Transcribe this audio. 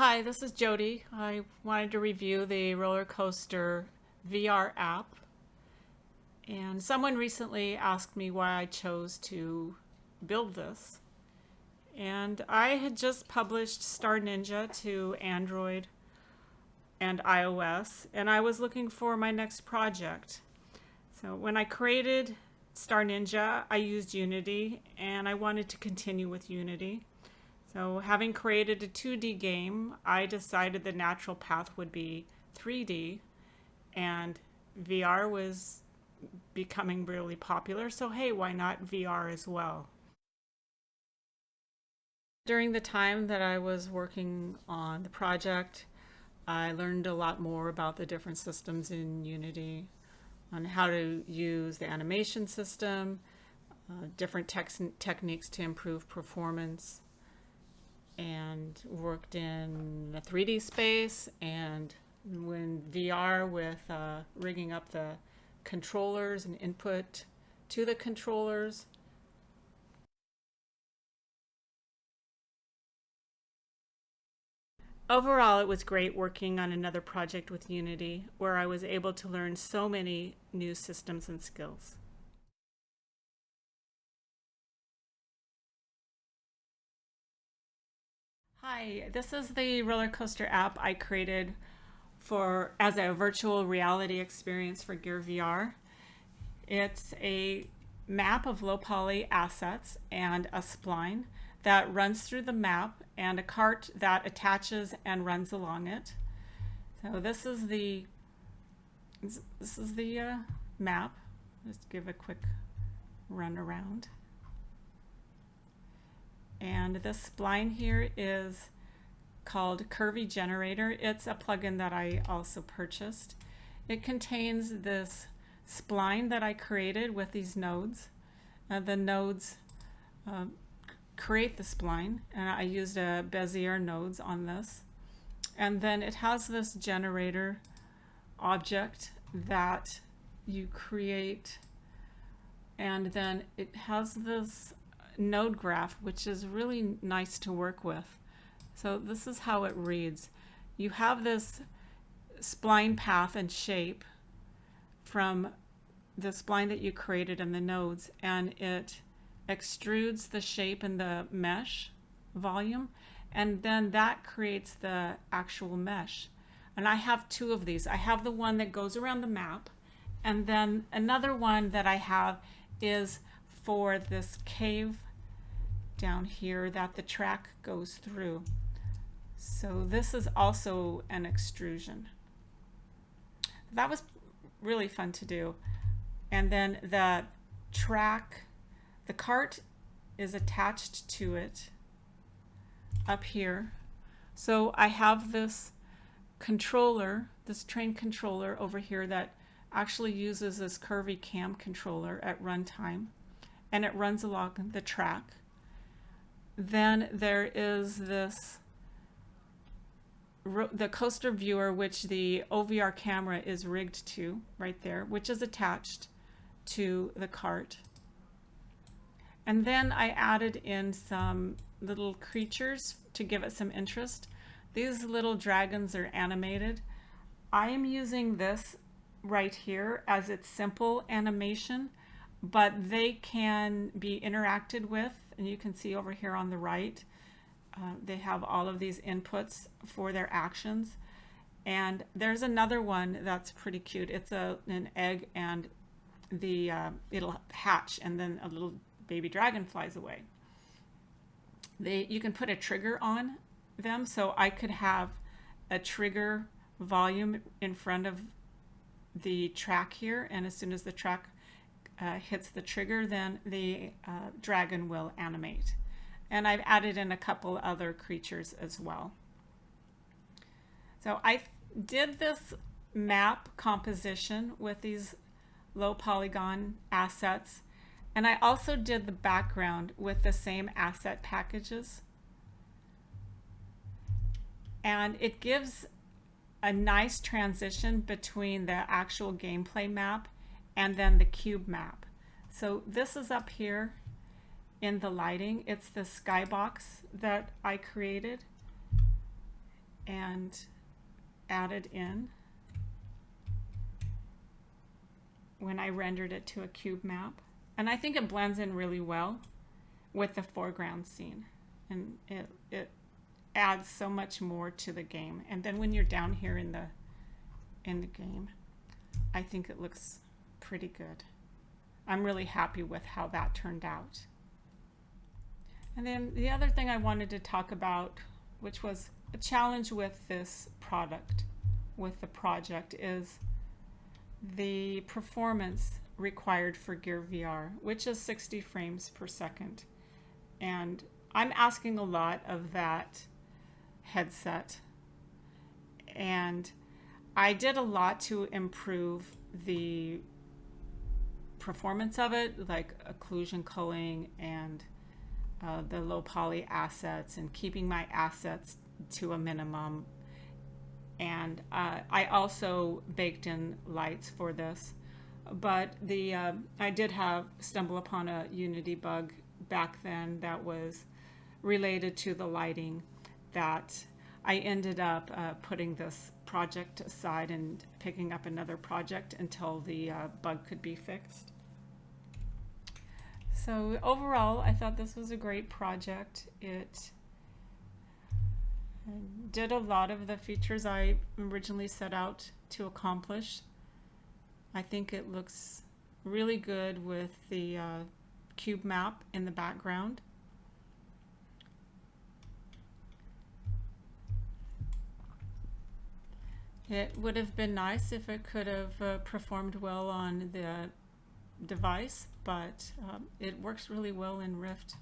Hi, this is Jody. I wanted to review the roller coaster VR app. And someone recently asked me why I chose to build this. And I had just published Star Ninja to Android and iOS, and I was looking for my next project. So when I created Star Ninja, I used Unity, and I wanted to continue with Unity. So having created a 2D game, I decided the natural path would be 3D, and VR was becoming really popular, so hey, why not VR as well? During the time that I was working on the project, I learned a lot more about the different systems in Unity, on how to use the animation system, different techniques to improve performance, and worked in a 3D space and when VR with rigging up the controllers and input to the controllers. Overall, it was great working on another project with Unity where I was able to learn so many new systems and skills. Hi, this is the roller coaster app I created for as a virtual reality experience for Gear VR. It's a map of low poly assets and a spline that runs through the map and a cart that attaches and runs along it. So this is the map. Just give a quick run around. And this spline here is called Curvy Generator. It's a plugin that I also purchased. It contains this spline that I created with these nodes. The nodes create the spline, and I used a Bezier nodes on this. And then it has this generator object that you create, and then it has this node graph, which is really nice to work with. So this is how it reads. You have this spline path and shape from the spline that you created in the nodes, and it extrudes the shape in the mesh volume, and then that creates the actual mesh. And I have two of these. I have the one that goes around the map, and then another one that I have is for this cave down here that the track goes through. So this is also an extrusion. That was really fun to do. And then the track, the cart is attached to it up here. So I have this controller, this train controller over here that actually uses this curvy cam controller at runtime, and it runs along the track. Then there is the coaster viewer, which the OVR camera is rigged to right there, which is attached to the cart. And then I added in some little creatures to give it some interest. These little dragons are animated. I am using this right here as its simple animation, but they can be interacted with, and you can see over here on the right, they have all of these inputs for their actions. And there's another one that's pretty cute. It's an egg, and it'll hatch, and then a little baby dragon flies away. You can put a trigger on them, so I could have a trigger volume in front of the track here, and as soon as the track hits the trigger, then the dragon will animate. And I've added in a couple other creatures as well. So I did this map composition with these low polygon assets, and I also did the background with the same asset packages. And it gives a nice transition between the actual gameplay map and then the cube map. So this is up here in the lighting. It's the skybox that I created. and added in when I rendered it to a cube map. And I think it blends in really well with the foreground scene, and it adds so much more to the game. And then when you're down here in the game, I think it looks pretty good. I'm really happy with how that turned out. And then the other thing I wanted to talk about, which was a challenge with this product, with the project, is the performance required for Gear VR, which is 60 frames per second. And I'm asking a lot of that headset. And I did a lot to improve the performance of it, like occlusion culling and the low poly assets, and keeping my assets to a minimum. And I also baked in lights for this, but I did stumble upon a Unity bug back then that was related to the lighting, that I ended up putting this project aside and picking up another project until the bug could be fixed. So overall, I thought this was a great project. It did a lot of the features I originally set out to accomplish. I think it looks really good with the cube map in the background. It would have been nice if it could have performed well on the device, but it works really well in Rift.